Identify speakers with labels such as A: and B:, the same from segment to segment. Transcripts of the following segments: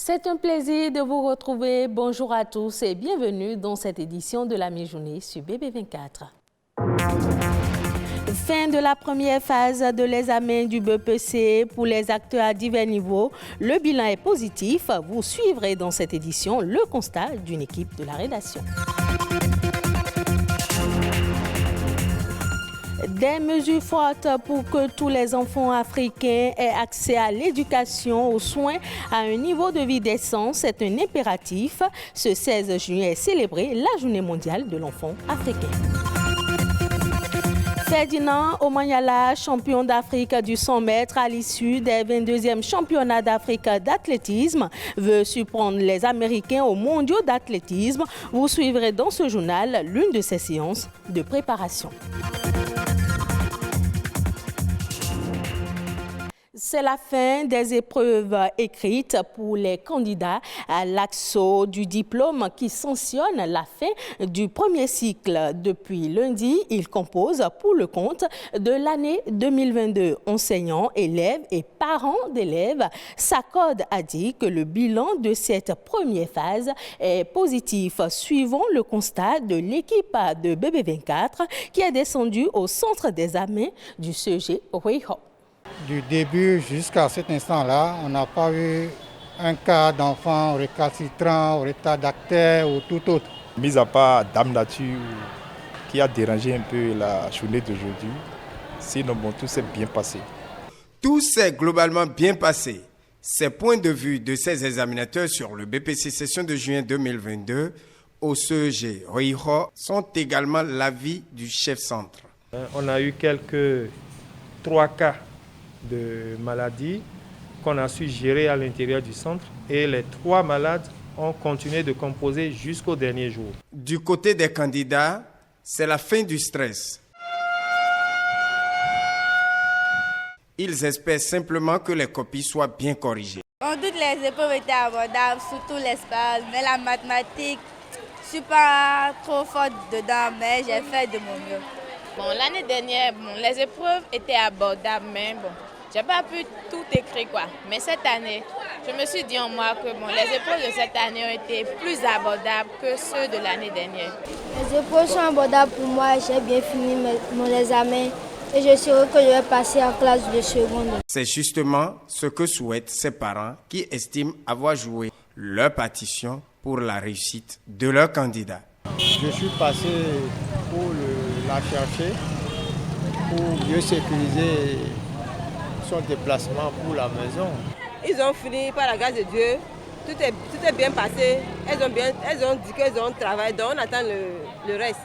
A: C'est un plaisir de vous retrouver. Bonjour à tous et bienvenue dans cette édition de la mi-journée sur BB24. Fin de la première phase de l'examen du BEPC pour les acteurs à divers niveaux. Le bilan est positif. Vous suivrez dans cette édition le constat d'une équipe de la rédaction. Des mesures fortes pour que tous les enfants africains aient accès à l'éducation, aux soins, à un niveau de vie décent, c'est un impératif. Ce 16 juillet est célébrée la Journée mondiale de l'enfant africain. Ferdinand Omanyala, champion d'Afrique du 100 mètres à l'issue des 22e championnats d'Afrique d'athlétisme, veut surprendre les Américains aux mondiaux d'athlétisme. Vous suivrez dans ce journal l'une de ses séances de préparation. C'est la fin des épreuves écrites pour les candidats à l'AXO du diplôme qui sanctionne la fin du premier cycle. Depuis lundi, ils composent pour le compte de l'année 2022. Enseignants, élèves et parents d'élèves s'accordent à dire que le bilan de cette première phase est positif. Suivons le constat de l'équipe de BB24 qui est descendue au centre d'examen du CEG Weiho.
B: Du début jusqu'à cet instant-là, on n'a pas eu un cas d'enfant récalcitrant, rétardataire ou tout autre.
C: Mis à part Dame Nature qui a dérangé un peu la journée d'aujourd'hui, sinon bon, tout s'est bien passé.
D: Tout s'est globalement bien passé. Ces points de vue de ces examinateurs sur le BPC session de juin 2022 au CEG Weiho sont également l'avis du chef centre.
E: On a eu quelques 3 cas de maladies qu'on a su gérer à l'intérieur du centre et les 3 malades ont continué de composer jusqu'au dernier jour.
D: Du côté des candidats, c'est la fin du stress. Ils espèrent simplement que les copies soient bien corrigées.
F: Toutes les épreuves étaient abordables, surtout l'espace, mais la mathématique, je ne suis pas trop forte dedans, mais j'ai fait de mon mieux.
G: Bon, l'année dernière, les épreuves étaient abordables, mais bon, j'ai pas pu tout écrire quoi. Mais cette année, je me suis dit en moi que les épreuves de cette année ont été plus abordables que ceux de l'année dernière.
F: Les épreuves sont abordables pour moi, j'ai bien fini mon examen et je suis heureux que je vais passer en classe de seconde.
D: C'est justement ce que souhaitent ces parents qui estiment avoir joué leur partition pour la réussite de leur candidat.
B: Je suis passé pour la chercher, pour mieux sécuriser son déplacement pour la maison.
H: Ils ont fini par la grâce de Dieu, tout est bien passé, elles ont dit qu'elles ont travaillé, donc on attend le reste.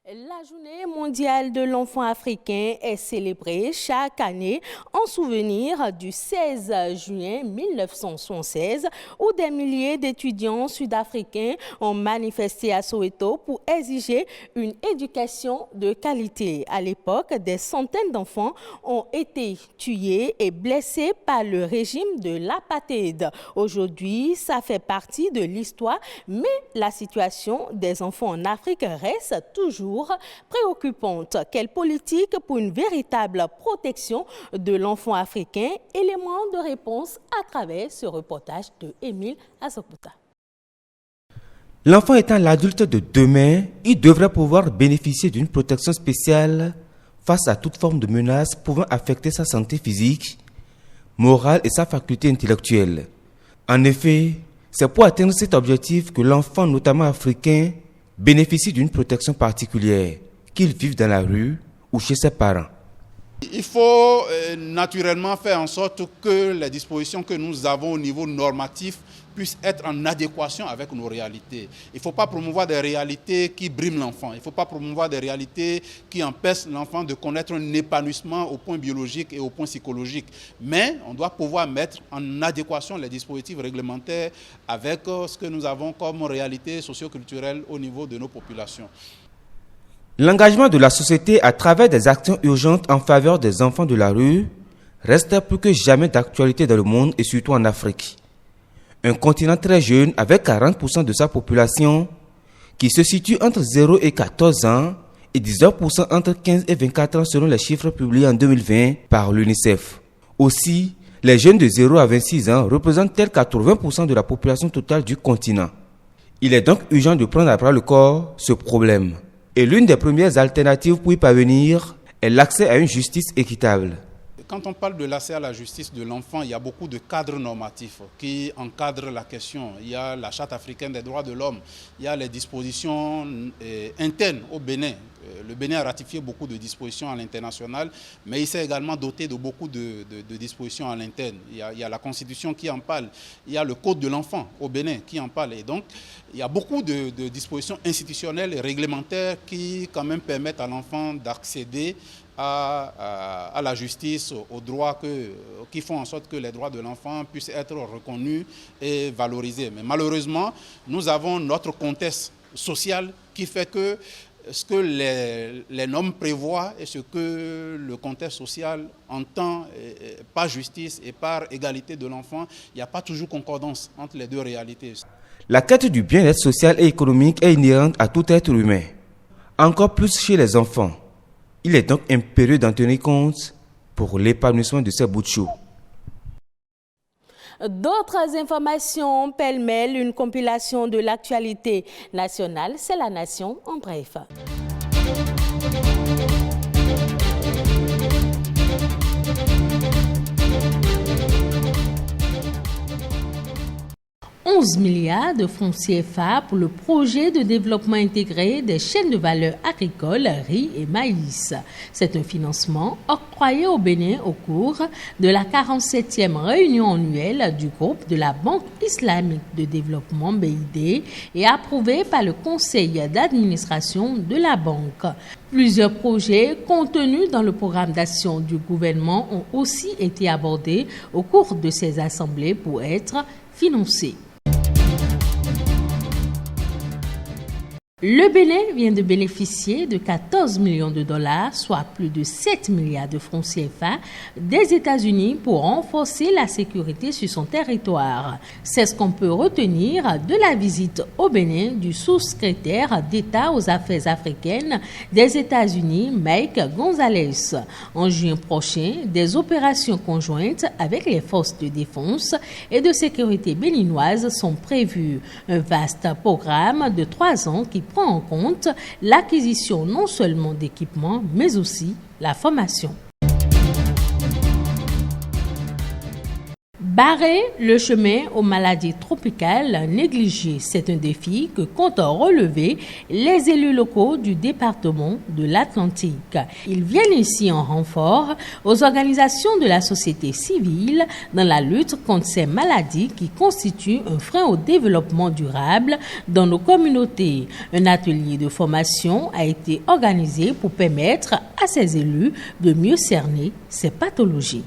A: La journée mondiale de l'enfant africain est célébrée chaque année en souvenir du 16 juin 1976 où des milliers d'étudiants sud-africains ont manifesté à Soweto pour exiger une éducation de qualité. À l'époque, des centaines d'enfants ont été tués et blessés par le régime de l'apartheid. Aujourd'hui, ça fait partie de l'histoire, mais la situation des enfants en Afrique reste toujours préoccupante. Quelle politique pour une véritable protection de l'enfant africain? Élément de réponse à travers ce reportage de Émile Azokuta.
I: L'enfant étant l'adulte de demain, il devrait pouvoir bénéficier d'une protection spéciale face à toute forme de menace pouvant affecter sa santé physique, morale et sa faculté intellectuelle. En effet, c'est pour atteindre cet objectif que l'enfant, notamment africain, bénéficie d'une protection particulière, qu'il vive dans la rue ou chez ses parents.
J: Il faut naturellement faire en sorte que les dispositions que nous avons au niveau normatif puissent être en adéquation avec nos réalités. Il ne faut pas promouvoir des réalités qui briment l'enfant. Il ne faut pas promouvoir des réalités qui empêchent l'enfant de connaître un épanouissement au point biologique et au point psychologique. Mais on doit pouvoir mettre en adéquation les dispositifs réglementaires avec ce que nous avons comme réalité socio-culturelle au niveau de nos populations.
I: L'engagement de la société à travers des actions urgentes en faveur des enfants de la rue reste plus que jamais d'actualité dans le monde et surtout en Afrique. Un continent très jeune avec 40% de sa population qui se situe entre 0 et 14 ans et 19% entre 15 et 24 ans selon les chiffres publiés en 2020 par l'UNICEF. Aussi, les jeunes de 0 à 26 ans représentent-elles 80% de la population totale du continent. Il est donc urgent de prendre à bras le corps ce problème. Et l'une des premières alternatives pour y parvenir est l'accès à une justice équitable.
J: Quand on parle de l'accès à la justice de l'enfant, il y a beaucoup de cadres normatifs qui encadrent la question. Il y a la Charte africaine des droits de l'homme, il y a les dispositions internes au Bénin. Le Bénin a ratifié beaucoup de dispositions à l'international, mais il s'est également doté de beaucoup de dispositions à l'interne. Il y a la Constitution qui en parle, il y a le Code de l'enfant au Bénin qui en parle. Et donc, il y a beaucoup de dispositions institutionnelles et réglementaires qui quand même permettent à l'enfant d'accéder à la justice, aux droits qui font en sorte que les droits de l'enfant puissent être reconnus et valorisés. Mais malheureusement, nous avons notre contexte social qui fait que ce que les normes prévoient et ce que le contexte social entend par justice et par égalité de l'enfant, il n'y a pas toujours concordance entre les deux réalités.
I: La quête du bien-être social et économique est inhérente à tout être humain, encore plus chez les enfants. Il est donc impérieux d'en tenir compte pour l'épanouissement de ces bouts de chou.
A: D'autres informations pêle-mêle, une compilation de l'actualité nationale, c'est la Nation en bref. « 11 milliards de francs CFA pour le projet de développement intégré des chaînes de valeur agricoles, riz et maïs. C'est un financement octroyé au Bénin au cours de la 47e réunion annuelle du groupe de la Banque islamique de développement BID et approuvé par le conseil d'administration de la banque. Plusieurs projets contenus dans le programme d'action du gouvernement ont aussi été abordés au cours de ces assemblées pour être financés. Le Bénin vient de bénéficier de 14 millions de dollars, soit plus de 7 milliards de francs CFA, des États-Unis pour renforcer la sécurité sur son territoire. C'est ce qu'on peut retenir de la visite au Bénin du sous-secrétaire d'État aux affaires africaines des États-Unis, Mike Gonzalez. En juin prochain, des opérations conjointes avec les forces de défense et de sécurité béninoises sont prévues. Un vaste programme de 3 ans qui prend en compte l'acquisition non seulement d'équipements, mais aussi la formation. Barrer le chemin aux maladies tropicales négligées, c'est un défi que comptent relever les élus locaux du département de l'Atlantique. Ils viennent ici en renfort aux organisations de la société civile dans la lutte contre ces maladies qui constituent un frein au développement durable dans nos communautés. Un atelier de formation a été organisé pour permettre à ces élus de mieux cerner ces pathologies.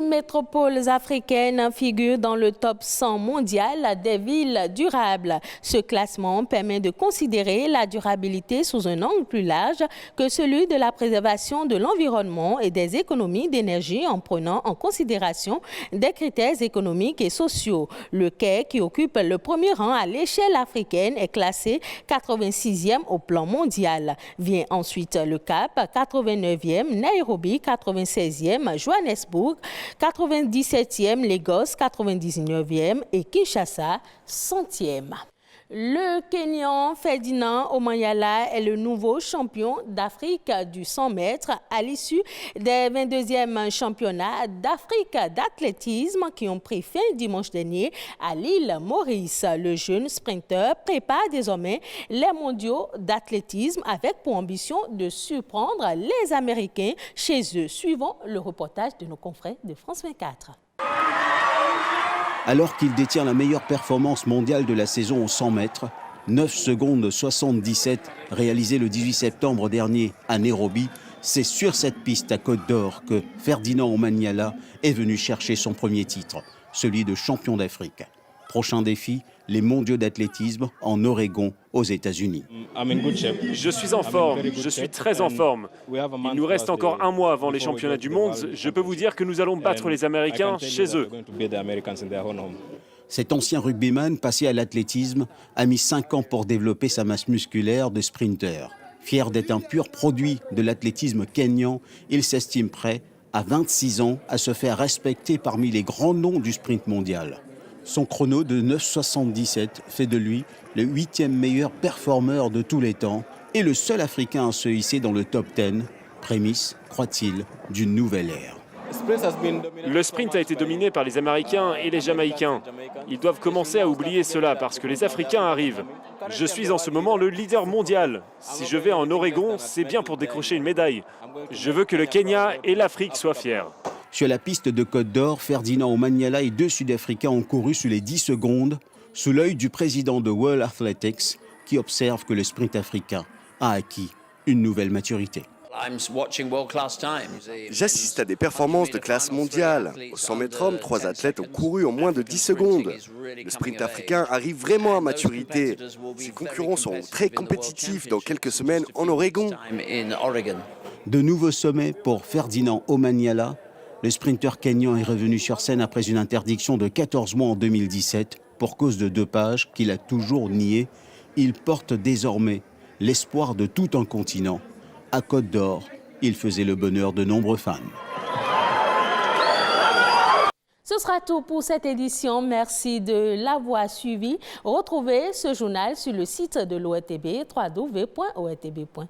A: Métropoles africaines figurent dans le top 100 mondial des villes durables. Ce classement permet de considérer la durabilité sous un angle plus large que celui de la préservation de l'environnement et des économies d'énergie en prenant en considération des critères économiques et sociaux. Le Caire, qui occupe le premier rang à l'échelle africaine, est classé 86e au plan mondial. Vient ensuite le Cap, 89e, Nairobi, 96e, Johannesburg, 97e, Lagos, 99e et Kinshasa, 100e. Le Kenyan Ferdinand Omanyala est le nouveau champion d'Afrique du 100 mètres à l'issue des 22e championnats d'Afrique d'athlétisme qui ont pris fin dimanche dernier à l'île Maurice. Le jeune sprinter prépare désormais les mondiaux d'athlétisme avec pour ambition de surprendre les Américains chez eux. Suivons le reportage de nos confrères de France 24.
K: Alors qu'il détient la meilleure performance mondiale de la saison aux 100 mètres, 9 secondes 77 réalisées le 18 septembre dernier à Nairobi, c'est sur cette piste à Côte d'Or que Ferdinand Omanyala est venu chercher son premier titre, celui de champion d'Afrique. Prochain défi, les mondiaux d'athlétisme en Oregon aux États-Unis.
L: Je suis en forme, je suis très en forme. Il nous reste encore un mois avant les championnats du monde. Je peux vous dire que nous allons battre les Américains chez eux.
K: Cet ancien rugbyman passé à l'athlétisme a mis 5 ans pour développer sa masse musculaire de sprinter. Fier d'être un pur produit de l'athlétisme kényan, il s'estime prêt, à 26 ans, à se faire respecter parmi les grands noms du sprint mondial. Son chrono de 9,77 fait de lui le 8e meilleur performeur de tous les temps et le seul Africain à se hisser dans le top 10, prémisse, croit-il, d'une nouvelle ère.
L: Le sprint a été dominé par les Américains et les Jamaïcains. Ils doivent commencer à oublier cela parce que les Africains arrivent. Je suis en ce moment le leader mondial. Si je vais en Oregon, c'est bien pour décrocher une médaille. Je veux que le Kenya et l'Afrique soient fiers.
K: Sur la piste de Côte d'Or, Ferdinand Omanyala et 2 Sud-Africains ont couru sous les 10 secondes, sous l'œil du président de World Athletics, qui observe que le sprint africain a acquis une nouvelle maturité.
M: J'assiste à des performances de classe mondiale. Au 100 mètres hommes, 3 athlètes ont couru en moins de 10 secondes. Le sprint africain arrive vraiment à maturité. Ses concurrents seront très compétitifs dans quelques semaines en Oregon.
K: De nouveaux sommets pour Ferdinand Omanyala. Le sprinter kényan est revenu sur scène après une interdiction de 14 mois en 2017 pour cause de dopage qu'il a toujours nié. Il porte désormais l'espoir de tout un continent. À Côte d'Or, il faisait le bonheur de nombreux fans.
A: Ce sera tout pour cette édition. Merci de l'avoir suivi. Retrouvez ce journal sur le site de l'ORTB, www.ortb.bj.